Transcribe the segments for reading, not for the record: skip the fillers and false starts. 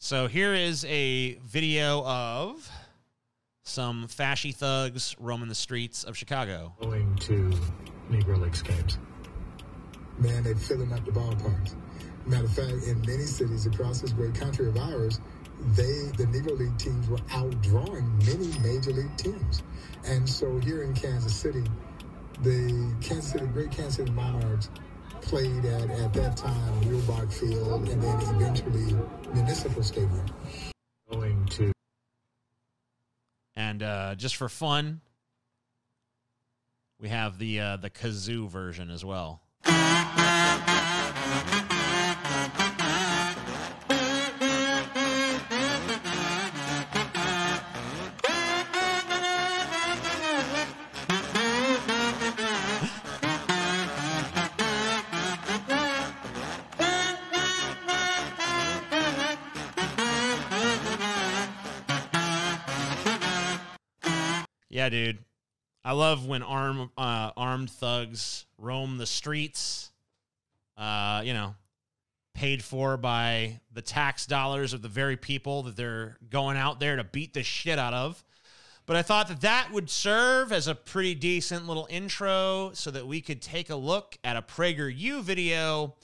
So here is a video of some fashy thugs roaming the streets of Chicago. Going to Negro Leagues games. Man, they're filling up the ballparks. Matter of fact, in many cities across this great country of ours, the Negro League teams were outdrawing many major league teams. And so here in Kansas City, the great Kansas City Monarchs played at that time Wilbach Field and then eventually Municipal Stadium. Going to. And just for fun, we have the kazoo version as well. Yeah, dude. I love when armed thugs roam the streets, you know, paid for by the tax dollars of the very people that they're going out there to beat the shit out of. But I thought that that would serve as a pretty decent little intro so that we could take a look at a PragerU video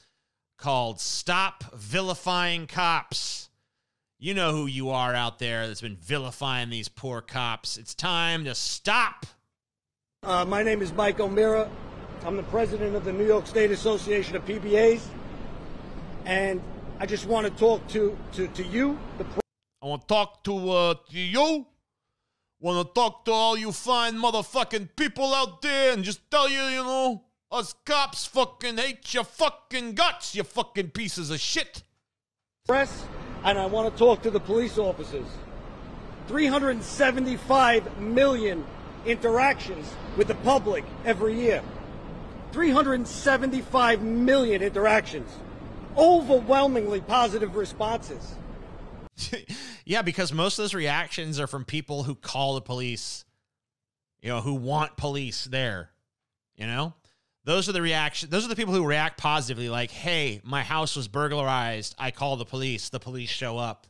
called Stop Vilifying Cops. You know who you are out there that's been vilifying these poor cops. It's time to stop. My name is Mike O'Meara. I'm the president of the New York State Association of PBAs. And I just want to talk to you. I want to talk to you. Want to talk to all you fine motherfucking people out there and just tell you, you know, us cops fucking hate your fucking guts, you fucking pieces of shit. Press, and I want to talk to the police officers. 375 million interactions with the public every year. 375 million interactions. Overwhelmingly positive responses. Yeah, because most of those reactions are from people who call the police, you know, who want police there, you know? Those are the reactions. Those are the people who react positively, like, hey, my house was burglarized. I call the police show up.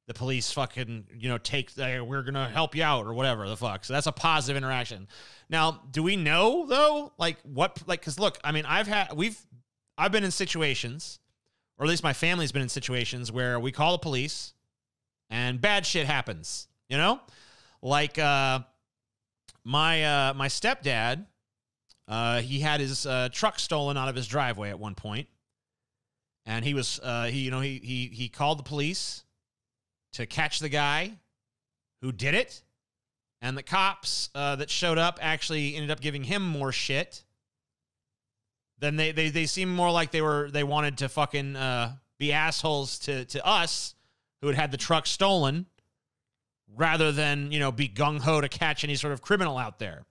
The police fucking, you know, we're going to help you out or whatever the fuck. So that's a positive interaction. Now, do we know though, cause look, I mean, I've been in situations, or at least my family's been in situations where we call the police and bad shit happens, you know? Like, my stepdad, he had his truck stolen out of his driveway at one point. And he called the police to catch the guy who did it. And the cops that showed up actually ended up giving him more shit. Then they seemed more like they wanted to fucking be assholes to us who had the truck stolen rather than, you know, be gung-ho to catch any sort of criminal out there.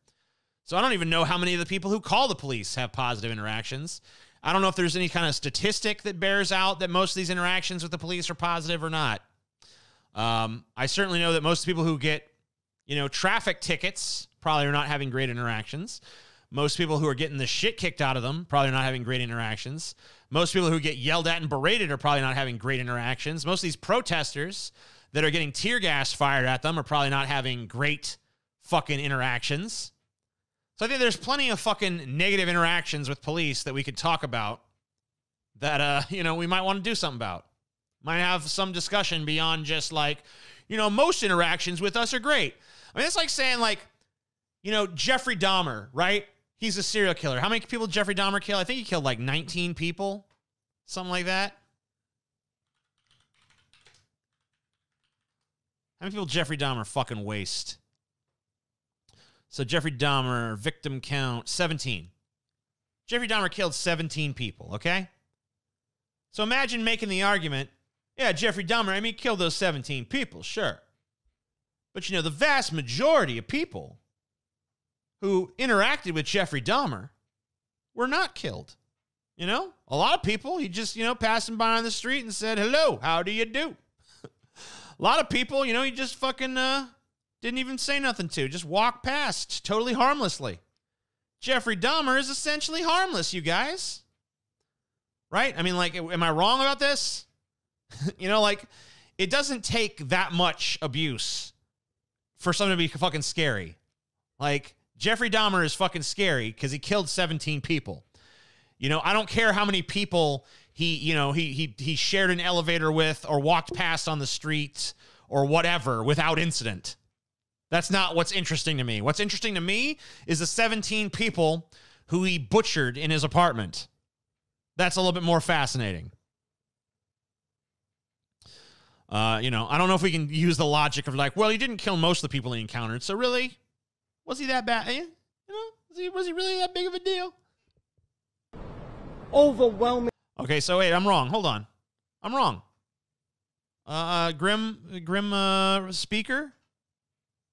So I don't even know how many of the people who call the police have positive interactions. I don't know if there's any kind of statistic that bears out that most of these interactions with the police are positive or not. I certainly know that most people who get, you know, traffic tickets probably are not having great interactions. Most people who are getting the shit kicked out of them probably not having great interactions. Most people who get yelled at and berated are probably not having great interactions. Most of these protesters that are getting tear gas fired at them are probably not having great fucking interactions. So I think there's plenty of fucking negative interactions with police that we could talk about that, you know, we might want to do something about. Might have some discussion beyond just like, you know, most interactions with us are great. I mean, it's like saying like, you know, Jeffrey Dahmer, right? He's a serial killer. How many people did Jeffrey Dahmer kill? I think he killed like 19 people, something like that. How many people did Jeffrey Dahmer fucking waste? So Jeffrey Dahmer, victim count, 17. Jeffrey Dahmer killed 17 people, okay? So imagine making the argument, yeah, Jeffrey Dahmer, I mean, he killed those 17 people, sure. But, you know, the vast majority of people who interacted with Jeffrey Dahmer were not killed. You know, a lot of people, he just, you know, passed him by on the street and said, hello, how do you do? A lot of people, you know, he just fucking didn't even say nothing to, just walked past totally harmlessly. Jeffrey Dahmer is essentially harmless, you guys. Right? I mean, like, am I wrong about this? You know, like, it doesn't take that much abuse for something to be fucking scary. Like, Jeffrey Dahmer is fucking scary because he killed 17 people. You know, I don't care how many people he shared an elevator with or walked past on the street or whatever without incident. That's not what's interesting to me. What's interesting to me is the 17 people who he butchered in his apartment. That's a little bit more fascinating. You know, I don't know if we can use the logic of like, well, he didn't kill most of the people he encountered, so really, was he that bad? You know, was he really that big of a deal? Overwhelming. Okay, so wait, I'm wrong. Hold on. I'm wrong. Grim speaker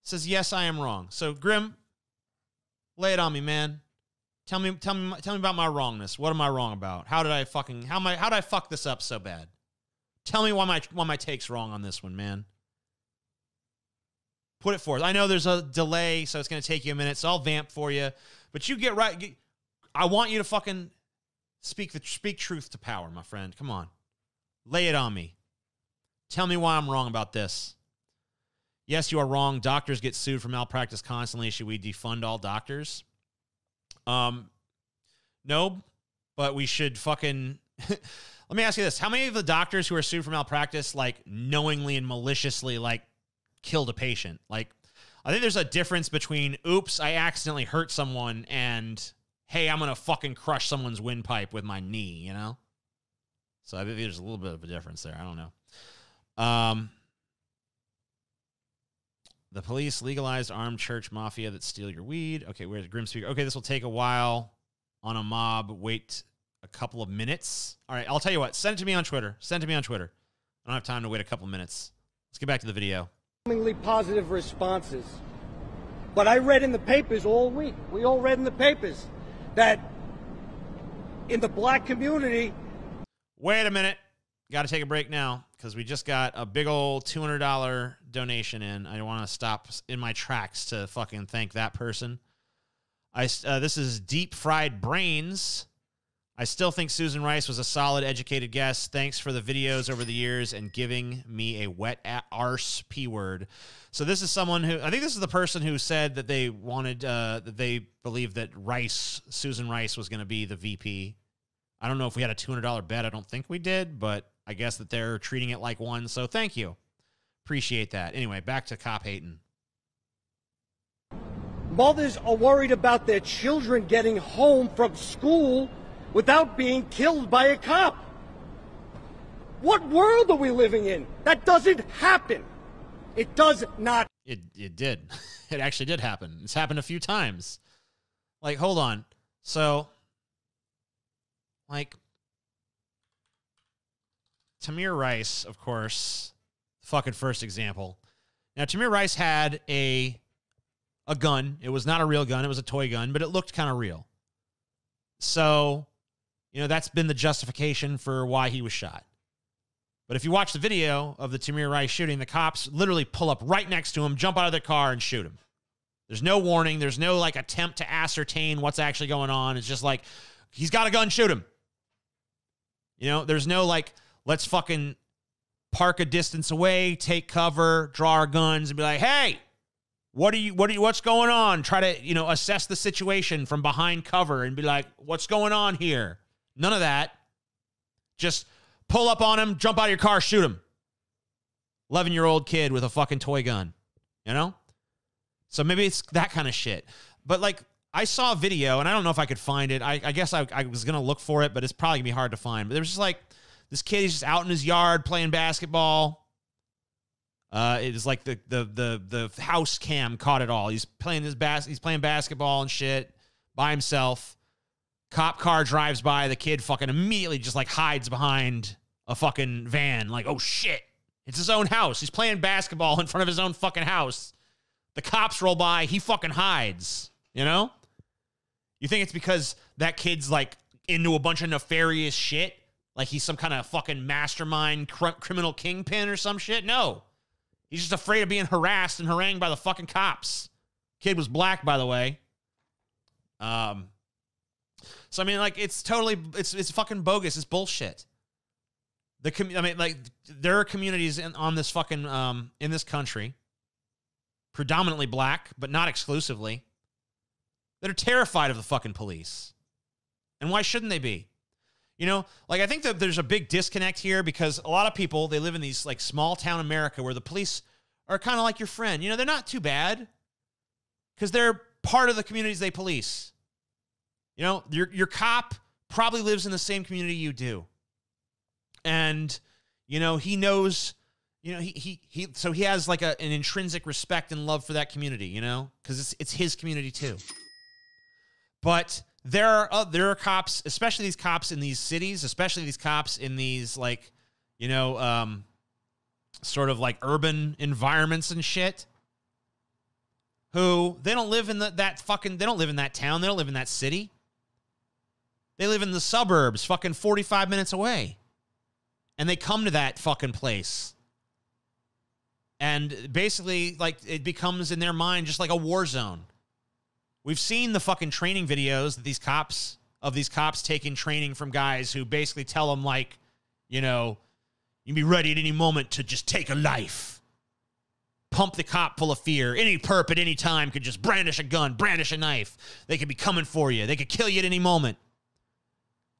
says, yes, I am wrong. So Grim, lay it on me, man. Tell me about my wrongness. What am I wrong about? How did I fuck this up so bad? Tell me why my take's wrong on this one, man. Put it forth. I know there's a delay, so it's going to take you a minute, so I'll vamp for you. But you get right. I want you to fucking speak truth to power, my friend. Come on. Lay it on me. Tell me why I'm wrong about this. Yes, you are wrong. Doctors get sued for malpractice constantly. Should we defund all doctors? No, but we should fucking... Let me ask you this. How many of the doctors who are sued for malpractice, like, knowingly and maliciously, like, killed a patient? Like, I think there's a difference between, oops, I accidentally hurt someone, and, hey, I'm going to fucking crush someone's windpipe with my knee, you know? So I think there's a little bit of a difference there. I don't know. The police legalized armed church mafia that steal your weed. Okay, where's the Grim Speaker? Okay, this will take a while on a mob. Wait a couple of minutes. All right, I'll tell you what. Send it to me on Twitter. Send it to me on Twitter. I don't have time to wait a couple minutes. Let's get back to the video. Positive responses. But I read in the papers all week. We all read in the papers that in the black community. Wait a minute. Got to take a break now because we just got a big old $200 donation in. I want to stop in my tracks to fucking thank that person. This is Deep Fried Brains. I still think Susan Rice was a solid, educated guest. Thanks for the videos over the years and giving me a wet arse P word. So this is someone who, I think this is the person who said that they wanted, that they believed that Susan Rice was going to be the VP. I don't know if we had a $200 bet. I don't think we did, but I guess that they're treating it like one. So thank you. Appreciate that. Anyway, back to cop hating. Mothers are worried about their children getting home from school without being killed by a cop. What world are we living in? That doesn't happen. It does not. It did. It actually did happen. It's happened a few times. Like, hold on. So, like, Tamir Rice, of course, fucking first example. Now, Tamir Rice had a gun. It was not a real gun. It was a toy gun, but it looked kind of real. So, you know, that's been the justification for why he was shot. But if you watch the video of the Tamir Rice shooting, the cops literally pull up right next to him, jump out of their car, and shoot him. There's no warning. There's no, like, attempt to ascertain what's actually going on. It's just like, he's got a gun, shoot him. You know, there's no, like, let's fucking park a distance away, take cover, draw our guns, and be like, hey, what's going on? Try to, you know, assess the situation from behind cover and be like, what's going on here? None of that. Just pull up on him, jump out of your car, shoot him. 11-year-old kid with a fucking toy gun, you know? So maybe it's that kind of shit. But, like, I saw a video, and I don't know if I could find it. I guess I was going to look for it, but it's probably going to be hard to find. But there was just, like, this kid, he's just out in his yard playing basketball. It is like the house cam caught it all. He's playing basketball and shit by himself. Cop car drives by. The kid fucking immediately just like hides behind a fucking van. Like, oh shit, it's his own house. He's playing basketball in front of his own fucking house. The cops roll by. He fucking hides. You know? You think it's because that kid's like into a bunch of nefarious shit? Like he's some kind of fucking mastermind criminal kingpin or some shit? No. He's just afraid of being harassed and harangued by the fucking cops. Kid was black, by the way. So, I mean, like, it's totally, it's fucking bogus. It's bullshit. I mean, like, there are communities on this fucking in this country, predominantly black, but not exclusively, that are terrified of the fucking police. And why shouldn't they be? You know, like, I think that there's a big disconnect here because a lot of people, they live in these like small town America where the police are kind of like your friend. You know, they're not too bad because they're part of the communities they police. You know, your cop probably lives in the same community you do. And, you know, he knows, you know, so he has like an intrinsic respect and love for that community, you know, because it's his community too. But there are cops, especially these cops in these cities, especially these cops in these, like, you know, sort of like urban environments and shit, who they don't live in they don't live in that town. They don't live in that city. They live in the suburbs, fucking 45 minutes away. And they come to that fucking place. And basically, like, it becomes in their mind just like a war zone. We've seen the fucking training videos that these cops taking training from guys who basically tell them, like, you know, you be ready at any moment to just take a life. Pump the cop full of fear. Any perp at any time could just brandish a gun, brandish a knife. They could be coming for you. They could kill you at any moment.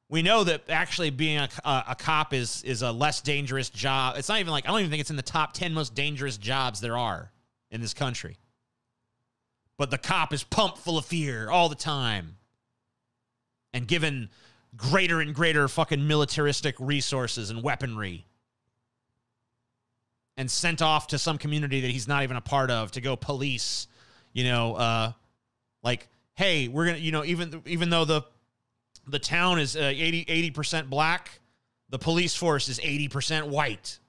We know that actually being a cop is a less dangerous job. It's not even like, I don't even think it's in the top 10 most dangerous jobs there are in this country. But the cop is pumped full of fear all the time and given greater and greater fucking militaristic resources and weaponry and sent off to some community that he's not even a part of to go police, you know, like, hey, we're going to, you know, even though the town is 80% black, the police force is 80% white,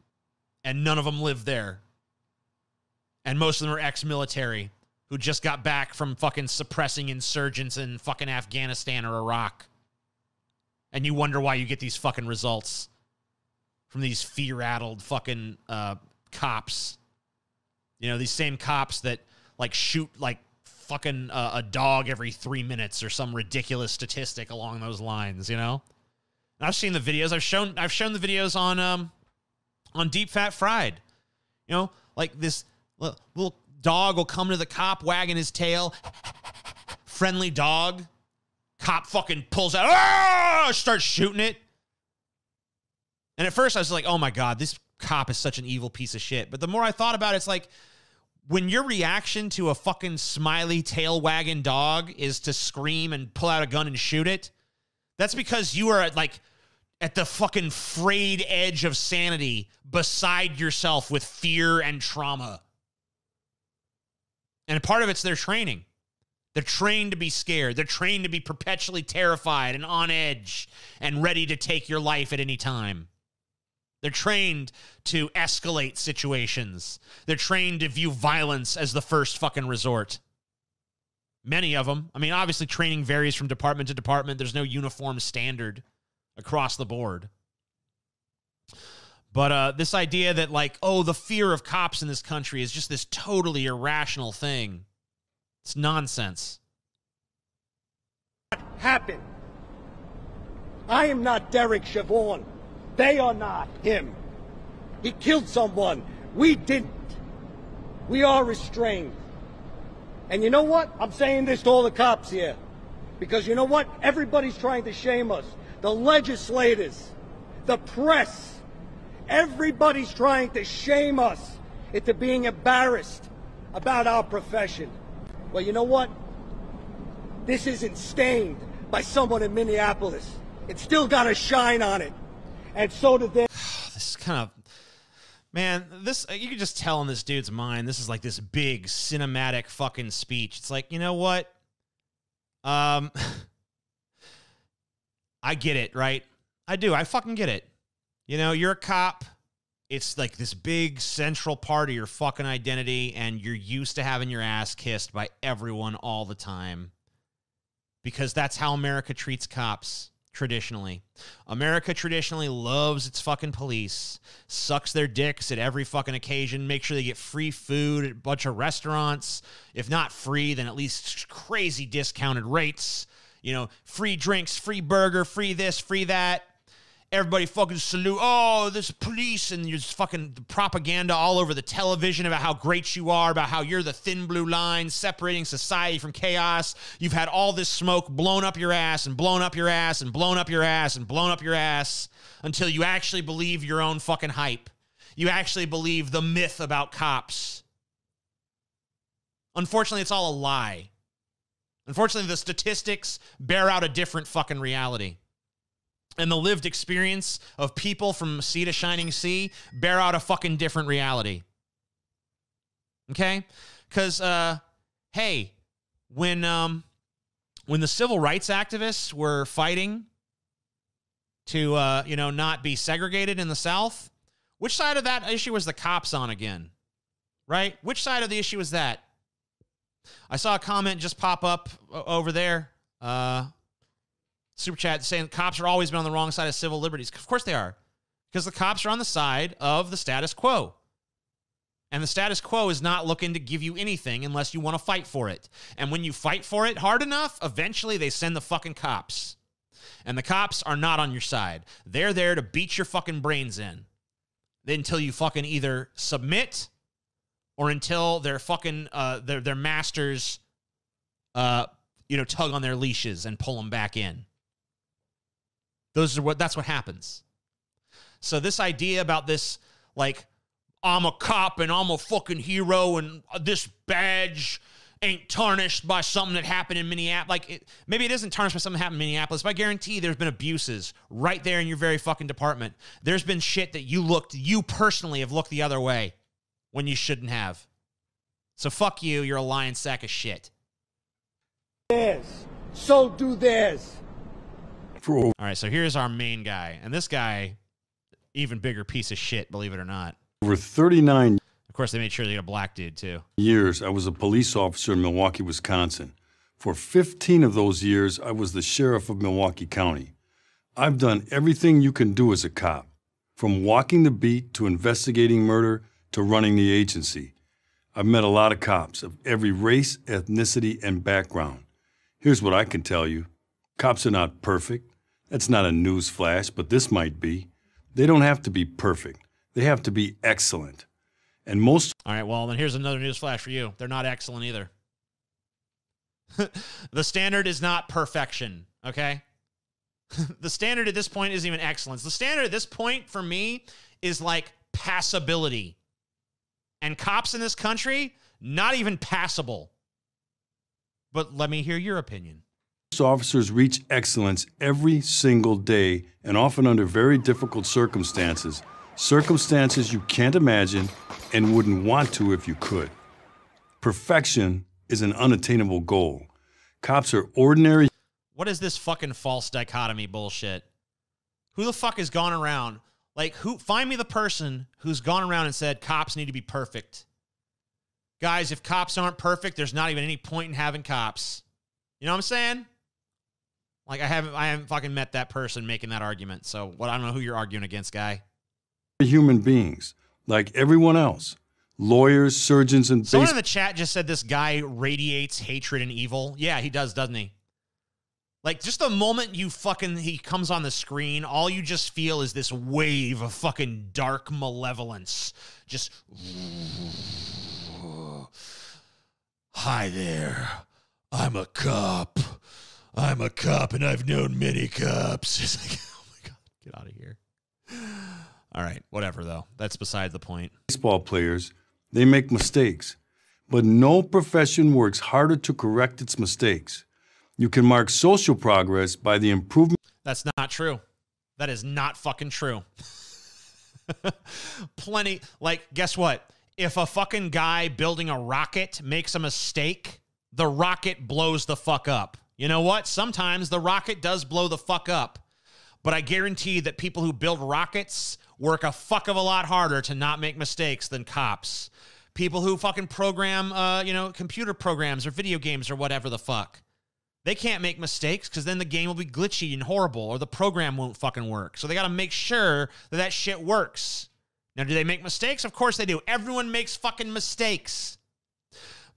and none of them live there. And most of them are ex-military who just got back from fucking suppressing insurgents in fucking Afghanistan or Iraq. And you wonder why you get these fucking results from these fear-addled fucking cops. You know, these same cops that, like, shoot, like, fucking a dog every 3 minutes or some ridiculous statistic along those lines, you know? And I've seen the videos. I've shown the videos on Deep Fat Fried. You know, like, this little dog will come to the cop wagging his tail. Friendly dog. Cop fucking pulls out. Starts shooting it. And at first I was like, oh my God, this cop is such an evil piece of shit. But the more I thought about it, it's like, when your reaction to a fucking smiley tail wagging dog is to scream and pull out a gun and shoot it, that's because you are at the fucking frayed edge of sanity, beside yourself with fear and trauma. And part of it's their training. They're trained to be scared. They're trained to be perpetually terrified and on edge and ready to take your life at any time. They're trained to escalate situations. They're trained to view violence as the first fucking resort. Many of them. I mean, obviously training varies from department to department. There's no uniform standard across the board. But this idea that, like, oh, the fear of cops in this country is just this totally irrational thing. It's nonsense. Happen. I am not Derek Chauvin. They are not him. He killed someone. We didn't. We are restrained. And you know what? I'm saying this to all the cops here. Because you know what? Everybody's trying to shame us. The legislators, the press, everybody's trying to shame us into being embarrassed about our profession. Well, you know what? This isn't stained by someone in Minneapolis. It's still got a shine on it. And so did they. This is kind of, man, this, you can just tell in this dude's mind, this is like this big cinematic fucking speech. It's like, you know what? I get it, right? I do. I fucking get it. You know, you're a cop. It's like this big central part of your fucking identity, and you're used to having your ass kissed by everyone all the time. Because that's how America treats cops. Traditionally. America traditionally loves its fucking police, sucks their dicks at every fucking occasion, make sure they get free food at a bunch of restaurants. If not free, then at least crazy discounted rates. You know, free drinks, free burger, free this, free that. everybody fucking salute. Oh, this police, and there's fucking propaganda all over the television about how great you are, about how you're the thin blue line separating society from chaos. You've had all this smoke blown up your ass and blown up your ass and blown up your ass and blown up your ass until you actually believe your own fucking hype. You actually believe the myth about cops. Unfortunately, it's all a lie. Unfortunately, the statistics bear out a different fucking reality. And the lived experience of people from sea to shining sea bear out a fucking different reality. Okay? Because, hey, when the civil rights activists were fighting to, not be segregated in the South, which side of that issue was the cops on again? Right? Which side of the issue was that? I saw a comment just pop up over there. Super chat saying cops are always been on the wrong side of civil liberties. Of course they are. Because the cops are on the side of the status quo. And the status quo is not looking to give you anything unless you want to fight for it. And when you fight for it hard enough, eventually they send the fucking cops. And the cops are not on your side. They're there to beat your fucking brains in. Until you fucking either submit or until their fucking their masters tug on their leashes and pull them back in. That's what happens. So this idea about this, like, I'm a cop and I'm a fucking hero and this badge ain't tarnished by something that happened in Minneapolis. Like, maybe it isn't tarnished by something that happened in Minneapolis, but I guarantee there's been abuses right there in your very fucking department. There's been shit that you personally have looked the other way when you shouldn't have. So fuck you, you're a lying sack of shit. Theirs. So do theirs. All right, so here's our main guy. And this guy, even bigger piece of shit, believe it or not. Over 39 Of course, they made sure they got a black dude, too. years, I was a police officer in Milwaukee, Wisconsin. For 15 of those years, I was the sheriff of Milwaukee County. I've done everything you can do as a cop, from walking the beat to investigating murder to running the agency. I've met a lot of cops of every race, ethnicity, and background. Here's what I can tell you. Cops are not perfect. That's not a news flash, but this might be. They don't have to be perfect. They have to be excellent. And most... All right, well, then here's another news flash for you. They're not excellent either. The standard is not perfection, okay? The standard at this point isn't even excellence. The standard at this point, for me, is like passability. And cops in this country, not even passable. But let me hear your opinion. officers reach excellence every single day and often under very difficult circumstances. Circumstances you can't imagine and wouldn't want to if you could. Perfection is an unattainable goal. Cops are ordinary. What is this fucking false dichotomy bullshit? Who the fuck has gone around? Like, find me the person who's gone around and said cops need to be perfect. Guys, if cops aren't perfect, there's not even any point in having cops. You know what I'm saying? Like, I haven't fucking met that person making that argument. So, I don't know who you're arguing against, guy. Human beings, like everyone else. Lawyers, surgeons, and... Someone in the chat just said this guy radiates hatred and evil. Yeah, he does, doesn't he? Like, just the moment he comes on the screen, all you just feel is this wave of fucking dark malevolence. Just... Hi there. I'm a cop. I'm a cop, and I've known many cops. It's like, oh my God, get out of here. All right, whatever, though. That's beside the point. Baseball players, they make mistakes, but no profession works harder to correct its mistakes. You can mark social progress by the improvement. That's not true. That is not fucking true. Plenty, like, guess what? If a fucking guy building a rocket makes a mistake, the rocket blows the fuck up. You know what? Sometimes the rocket does blow the fuck up. But I guarantee that people who build rockets work a fuck of a lot harder to not make mistakes than cops. People who fucking program, computer programs or video games or whatever the fuck. They can't make mistakes because then the game will be glitchy and horrible or the program won't fucking work. So they got to make sure that shit works. Now, do they make mistakes? Of course they do. Everyone makes fucking mistakes.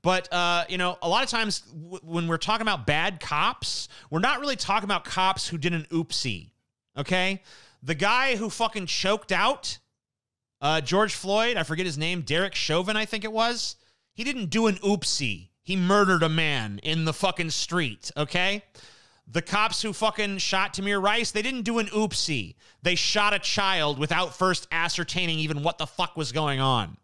But, a lot of times when we're talking about bad cops, we're not really talking about cops who did an oopsie, okay? The guy who fucking choked out George Floyd, I forget his name, Derek Chauvin, I think it was. He didn't do an oopsie. He murdered a man in the fucking street, okay? The cops who fucking shot Tamir Rice, they didn't do an oopsie. They shot a child without first ascertaining even what the fuck was going on.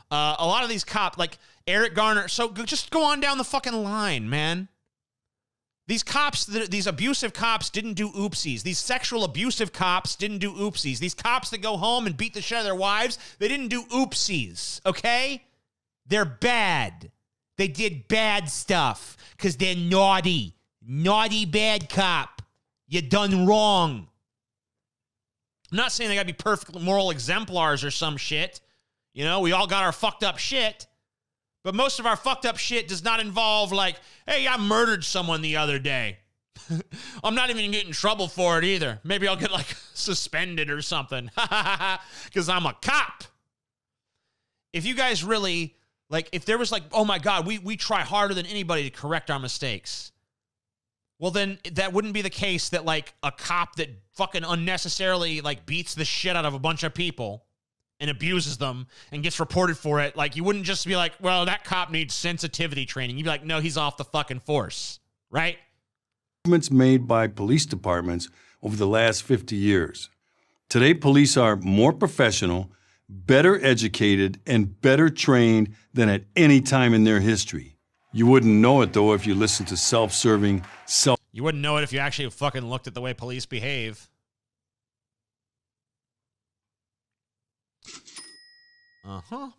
A lot of these cops, like Eric Garner, so just go on down the fucking line, man. These cops, these abusive cops didn't do oopsies. These sexual abusive cops didn't do oopsies. These cops that go home and beat the shit out of their wives, they didn't do oopsies, okay? They're bad. They did bad stuff because they're naughty. Naughty bad cop. You done wrong. I'm not saying they got to be perfect moral exemplars or some shit. You know, we all got our fucked up shit. But most of our fucked up shit does not involve like, hey, I murdered someone the other day. I'm not even getting in trouble for it either. Maybe I'll get like suspended or something. Because I'm a cop. If you guys really, like, if there was like, oh my God, we try harder than anybody to correct our mistakes. Well, then that wouldn't be the case that like a cop that fucking unnecessarily like beats the shit out of a bunch of people and abuses them and gets reported for it. Like, you wouldn't just be like, well, that cop needs sensitivity training. You'd be like, no, he's off the fucking force, right? Improvements made by police departments over the last 50 years. Today, police are more professional, better educated, and better trained than at any time in their history. You wouldn't know it, though, if you listened to self-serving, You wouldn't know it if you actually fucking looked at the way police behave. Uh-huh.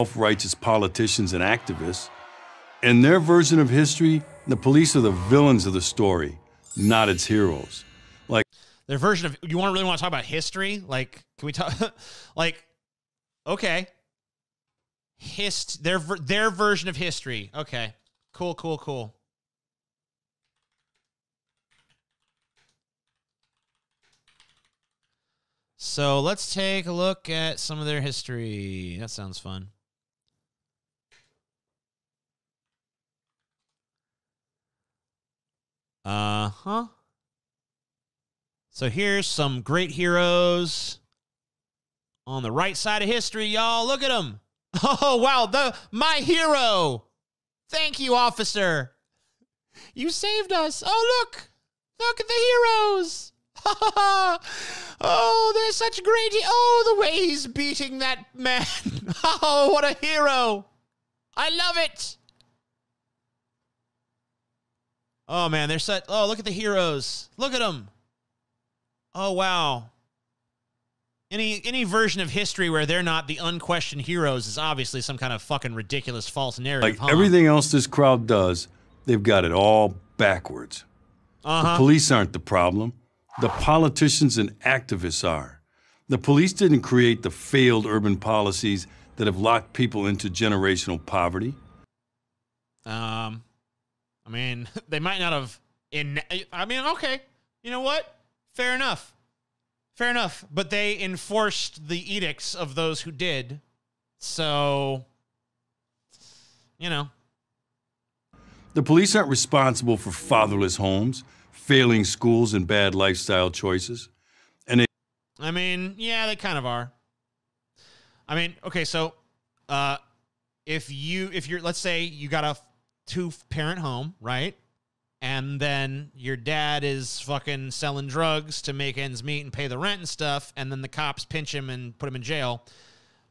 self-righteous politicians and activists. In their version of history, the police are the villains of the story, not its heroes. Like their version of, you really want to talk about history? Like, can we talk, like, okay. Their version of history. Okay. Cool, cool, cool. So let's take a look at some of their history. That sounds fun. Uh-huh. So here's some great heroes on the right side of history, y'all. Look at them. Oh, wow. My hero. Thank you, officer. You saved us. Oh, look. Look at the heroes. Oh, they're such great. Oh, the way he's beating that man. Oh, what a hero. I love it. Oh, man, they're such. Oh, look at the heroes. Look at them. Oh, wow. Any version of history where they're not the unquestioned heroes is obviously some kind of fucking ridiculous false narrative. Like everything else this crowd does, they've got it all backwards. The police aren't the problem. The politicians and activists are. The police didn't create the failed urban policies that have locked people into generational poverty. I mean, they might not have. I mean, okay. You know what? Fair enough. Fair enough. But they enforced the edicts of those who did. So, you know. The police aren't responsible for fatherless homes, failing schools, and bad lifestyle choices. And I mean, yeah, they kind of are. I mean, okay, so if you're, let's say you got a two-parent home, right? And then your dad is fucking selling drugs to make ends meet and pay the rent and stuff, and then the cops pinch him and put him in jail.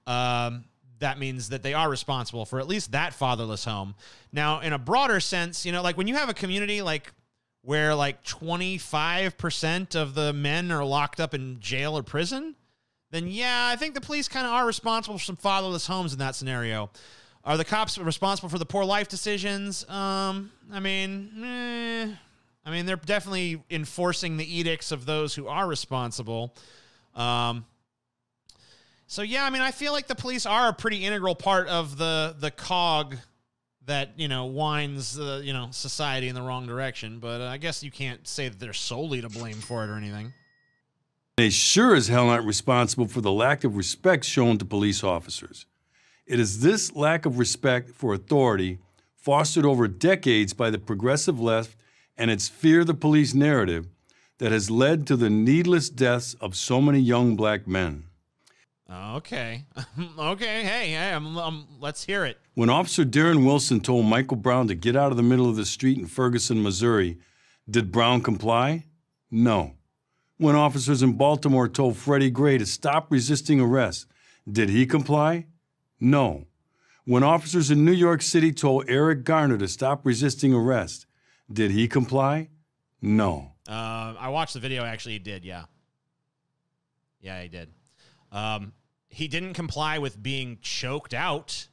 That means that they are responsible for at least that fatherless home. Now, in a broader sense, you know, like when you have a community like where like 25% of the men are locked up in jail or prison, then yeah, I think the police kind of are responsible for some fatherless homes in that scenario. Are the cops responsible for the poor life decisions? I mean, they're definitely enforcing the edicts of those who are responsible. So yeah, I mean, I feel like the police are a pretty integral part of the cog that, you know, winds the, you know, society in the wrong direction. But I guess you can't say that they're solely to blame for it or anything. they sure as hell aren't responsible for the lack of respect shown to police officers. It is this lack of respect for authority fostered over decades by the progressive left and its fear the police narrative that has led to the needless deaths of so many young black men. Okay. Okay, hey, let's hear it. When Officer Darren Wilson told Michael Brown to get out of the middle of the street in Ferguson, Missouri, did Brown comply? No. When officers in Baltimore told Freddie Gray to stop resisting arrest, did he comply? No. When officers in New York City told Eric Garner to stop resisting arrest, did he comply? No. I watched the video. Actually, he did, yeah. Yeah, he did. He didn't comply with being choked out.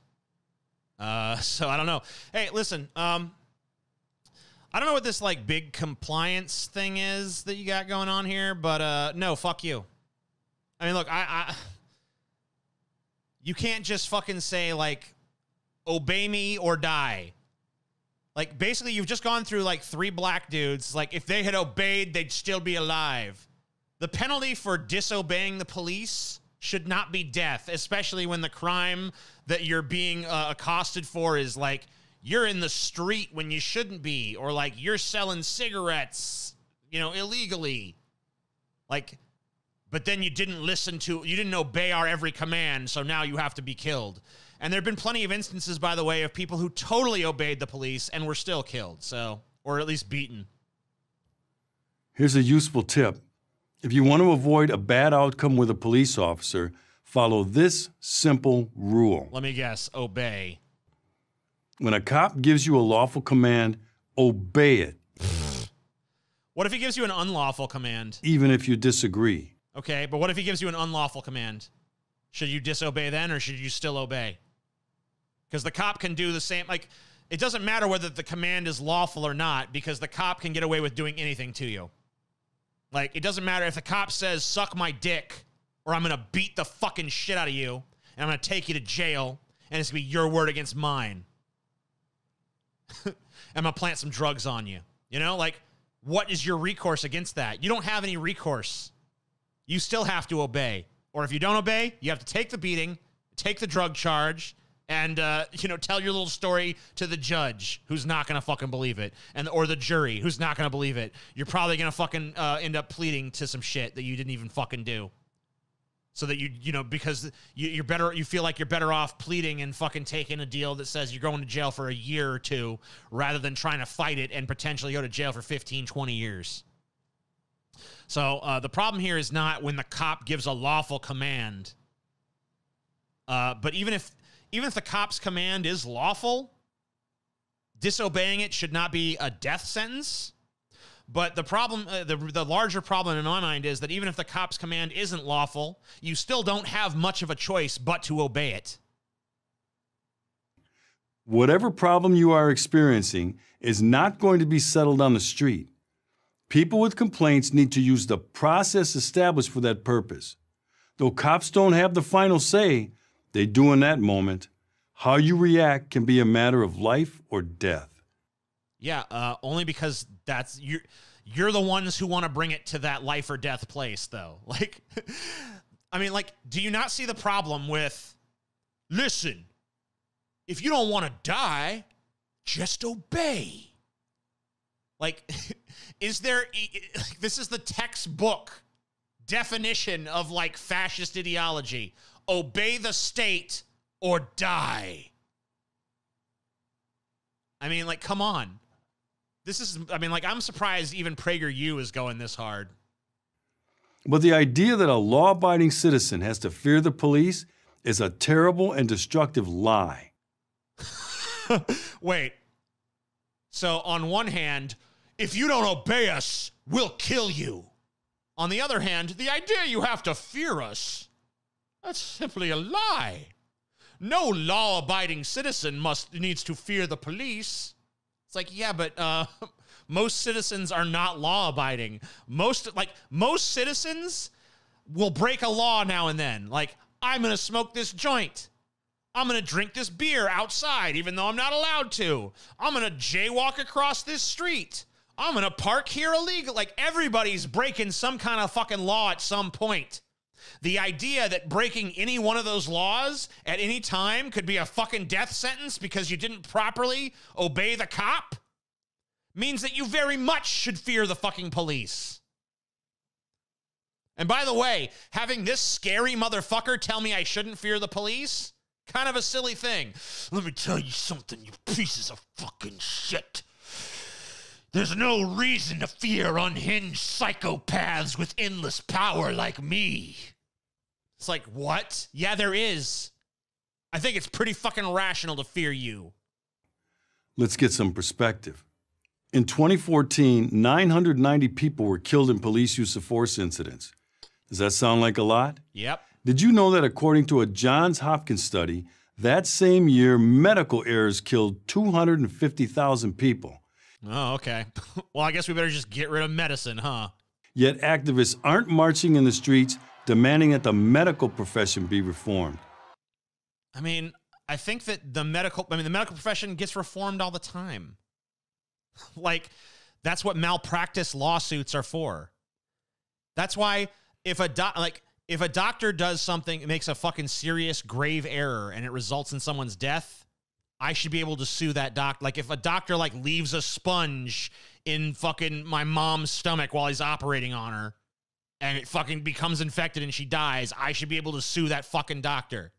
So I don't know. Hey, listen, I don't know what this like big compliance thing is that you got going on here, but no, fuck you. I mean, look, you can't just fucking say like, obey me or die. Like, basically, you've just gone through like 3 black dudes. Like, if they had obeyed, they'd still be alive. The penalty for disobeying the police should not be death, especially when the crime that you're being accosted for is like, you're in the street when you shouldn't be, or like you're selling cigarettes, you know, illegally. Like, but then you didn't obey our every command, so now you have to be killed. And there have been plenty of instances, by the way, of people who totally obeyed the police and were still killed, so, or at least beaten. Here's a useful tip. If you want to avoid a bad outcome with a police officer, follow this simple rule. Let me guess, obey. When a cop gives you a lawful command, obey it. What if he gives you an unlawful command? Even if you disagree. Okay, but what if he gives you an unlawful command? Should you disobey then, or should you still obey? Because the cop can do the same. Like, it doesn't matter whether the command is lawful or not, because the cop can get away with doing anything to you. Like, it doesn't matter if the cop says, suck my dick, or I'm going to beat the fucking shit out of you, and I'm going to take you to jail, and it's going to be your word against mine. I'm going to plant some drugs on you. You know, like, what is your recourse against that? You don't have any recourse. You still have to obey. Or if you don't obey, you have to take the beating, take the drug charge, and, you know, tell your little story to the judge who's not going to fucking believe it, or the jury who's not going to believe it. You're probably going to fucking end up pleading to some shit that you didn't even fucking do. So that you know, because you feel like you're better off pleading and fucking taking a deal that says you're going to jail for a year or 2 rather than trying to fight it and potentially go to jail for 15, 20 years. So the problem here is not when the cop gives a lawful command. But even if the cop's command is lawful, disobeying it should not be a death sentence. But the problem, the larger problem in my mind is that even if the cop's command isn't lawful, you still don't have much of a choice but to obey it. Whatever problem you are experiencing is not going to be settled on the street. People with complaints need to use the process established for that purpose. Though cops don't have the final say, they do in that moment. How you react can be a matter of life or death. Yeah, only because you're the ones who want to bring it to that life or death place, though. Like, I mean, like, do you not see the problem with, listen, if you don't want to die, just obey. Like, this is the textbook definition of, like, fascist ideology. Obey the state or die. I mean, like, come on. I'm surprised even PragerU is going this hard. But the idea that a law-abiding citizen has to fear the police is a terrible and destructive lie. Wait. So on one hand, if you don't obey us, we'll kill you. On the other hand, the idea you have to fear us, that's simply a lie. No law-abiding citizen needs to fear the police. It's like, yeah, but most citizens are not law-abiding. Most citizens will break a law now and then. Like, I'm going to smoke this joint. I'm going to drink this beer outside, even though I'm not allowed to. I'm going to jaywalk across this street. I'm going to park here illegal. Like, everybody's breaking some kind of fucking law at some point. The idea that breaking any one of those laws at any time could be a fucking death sentence because you didn't properly obey the cop means that you very much should fear the fucking police. And by the way, having this scary motherfucker tell me I shouldn't fear the police, kind of a silly thing. Let me tell you something, you pieces of fucking shit. There's no reason to fear unhinged psychopaths with endless power like me. It's like, what? Yeah, there is. I think it's pretty fucking rational to fear you. Let's get some perspective. In 2014, 990 people were killed in police use of force incidents. Does that sound like a lot? Yep. Did you know that according to a Johns Hopkins study, that same year, medical errors killed 250,000 people? Oh, okay. Well, I guess we better just get rid of medicine, huh? Yet activists aren't marching in the streets demanding that the medical profession be reformed. I mean, I think that the medical profession gets reformed all the time. Like, that's what malpractice lawsuits are for. That's why if a doctor does something, makes a fucking serious, grave error, and it results in someone's death, I should be able to sue that doctor. Like, if a doctor, like, leaves a sponge in fucking my mom's stomach while he's operating on her, and it fucking becomes infected and she dies, I should be able to sue that fucking doctor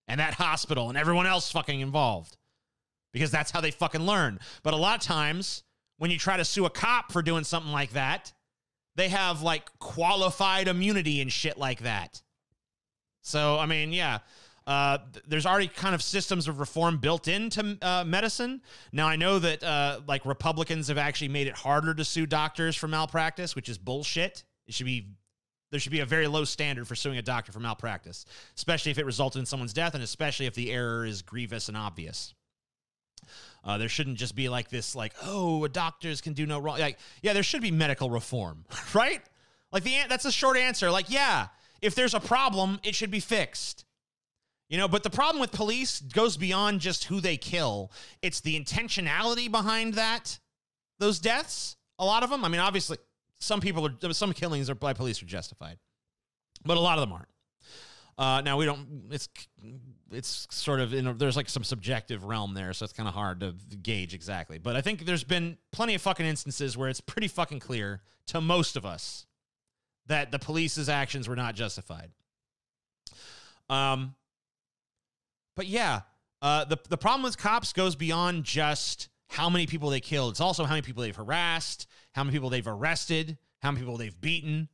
and that hospital and everyone else fucking involved. Because that's how they fucking learn. But a lot of times, when you try to sue a cop for doing something like that, they have, like, qualified immunity and shit like that. So, I mean, yeah. There's already kind of systems of reform built into medicine. Now, I know that, like, Republicans have actually made it harder to sue doctors for malpractice, which is bullshit. There should be a very low standard for suing a doctor for malpractice, especially if it resulted in someone's death and especially if the error is grievous and obvious. There shouldn't just be like this, like, oh, doctors can do no wrong. Like, yeah, there should be medical reform, right? Like, that's a short answer. Like, yeah, if there's a problem, it should be fixed. You know, but the problem with police goes beyond just who they kill. It's the intentionality behind those deaths. A lot of them. I mean, obviously, some killings by police are justified, but a lot of them aren't. Now, we don't, it's sort of, there's like some subjective realm there, so it's kind of hard to gauge exactly. But I think there's been plenty of fucking instances where it's pretty fucking clear to most of us that the police's actions were not justified. But yeah, the problem with cops goes beyond just how many people they killed. It's also how many people they've harassed, how many people they've arrested, how many people they've beaten,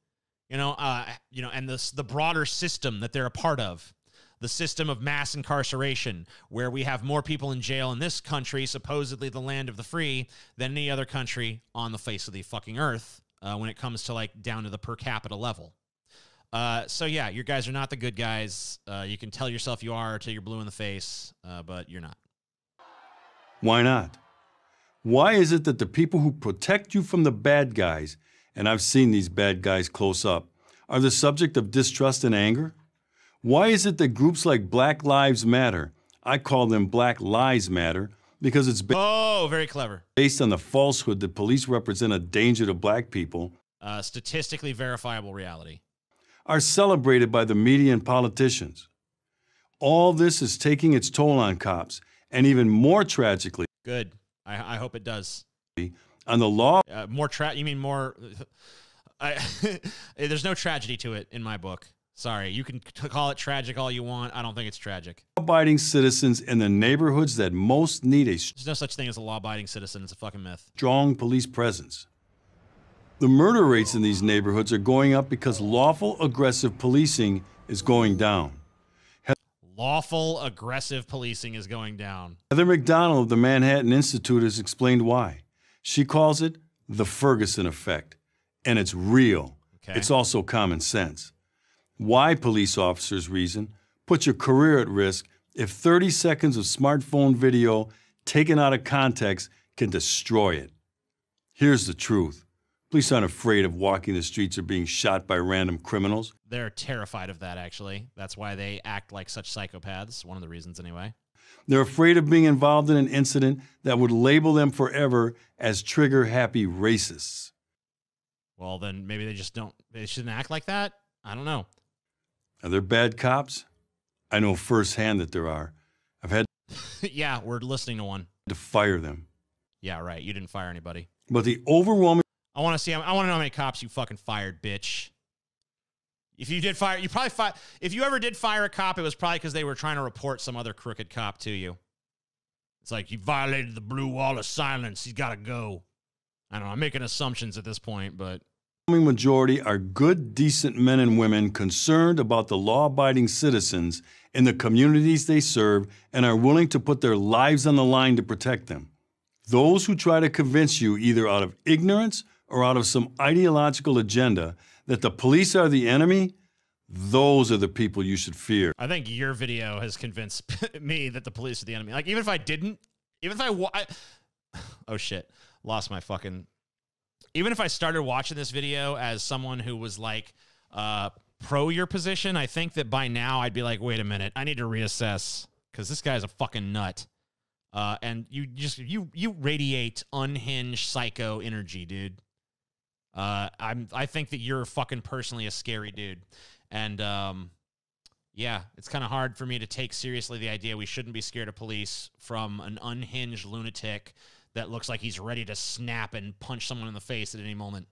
and the broader system that they're a part of, the system of mass incarceration, where we have more people in jail in this country, supposedly the land of the free, than any other country on the face of the fucking earth when it comes to, like, down to the per capita level. So yeah, you guys are not the good guys. You can tell yourself you are until you're blue in the face, but you're not. Why not? Why is it that the people who protect you from the bad guys, and I've seen these bad guys close up, are the subject of distrust and anger? Why is it that groups like Black Lives Matter, I call them Black Lies Matter, because it's very clever, based on the falsehood that police represent a danger to black people, statistically verifiable reality, are celebrated by the media and politicians. All this is taking its toll on cops, and even more tragically, good. I hope it does. On the law, you mean more? There's no tragedy to it in my book. Sorry, you can call it tragic all you want. I don't think it's tragic. Law-abiding citizens in the neighborhoods that most need a There's no such thing as a law-abiding citizen. It's a fucking myth. Strong police presence. The murder rates in these neighborhoods are going up because lawful aggressive policing is going down. Lawful aggressive policing is going down. Heather McDonald of the Manhattan Institute has explained why. She calls it the Ferguson effect, and it's real. Okay. It's also common sense. Why police officers reason: put your career at risk if 30 seconds of smartphone video taken out of context can destroy it. Here's the truth. Police aren't afraid of walking the streets or being shot by random criminals. They're terrified of that, actually. That's why they act like such psychopaths. One of the reasons, anyway. They're afraid of being involved in an incident that would label them forever as trigger-happy racists. Well, then maybe they shouldn't act like that? I don't know. Are there bad cops? I know firsthand that there are. I've had Yeah, we're listening to one. to fire them. Yeah, right. You didn't fire anybody. But the overwhelming I want to know how many cops you fucking fired, bitch. If you did fire, you probably fired. If you ever did fire a cop, it was probably because they were trying to report some other crooked cop to you. It's like, you violated the blue wall of silence. He's got to go. I don't know. I'm making assumptions at this point, but majority are good, decent men and women concerned about the law-abiding citizens in the communities they serve and are willing to put their lives on the line to protect them. Those who try to convince you, either out of ignorance or out of some ideological agenda, that the police are the enemy, those are the people you should fear. I think your video has convinced me that the police are the enemy. Like, even if I didn't, even if I oh shit, lost my fucking. Even if I started watching this video as someone who was like pro your position, I think that by now I'd be like, wait a minute, I need to reassess because this guy's a fucking nut. And you radiate unhinged psycho energy, dude. I think that you're fucking personally a scary dude. And yeah, it's kind of hard for me to take seriously the idea we shouldn't be scared of police from an unhinged lunatic that looks like he's ready to snap and punch someone in the face at any moment.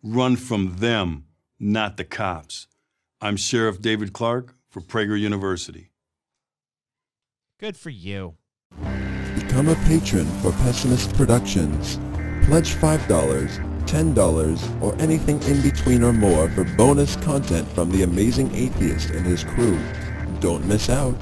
Run from them, not the cops. I'm Sheriff David Clark for Prager University. Good for you. Become a patron for Pessimist Productions. Pledge $5, $10, or anything in between or more for bonus content from the amazing atheist and his crew. Don't miss out.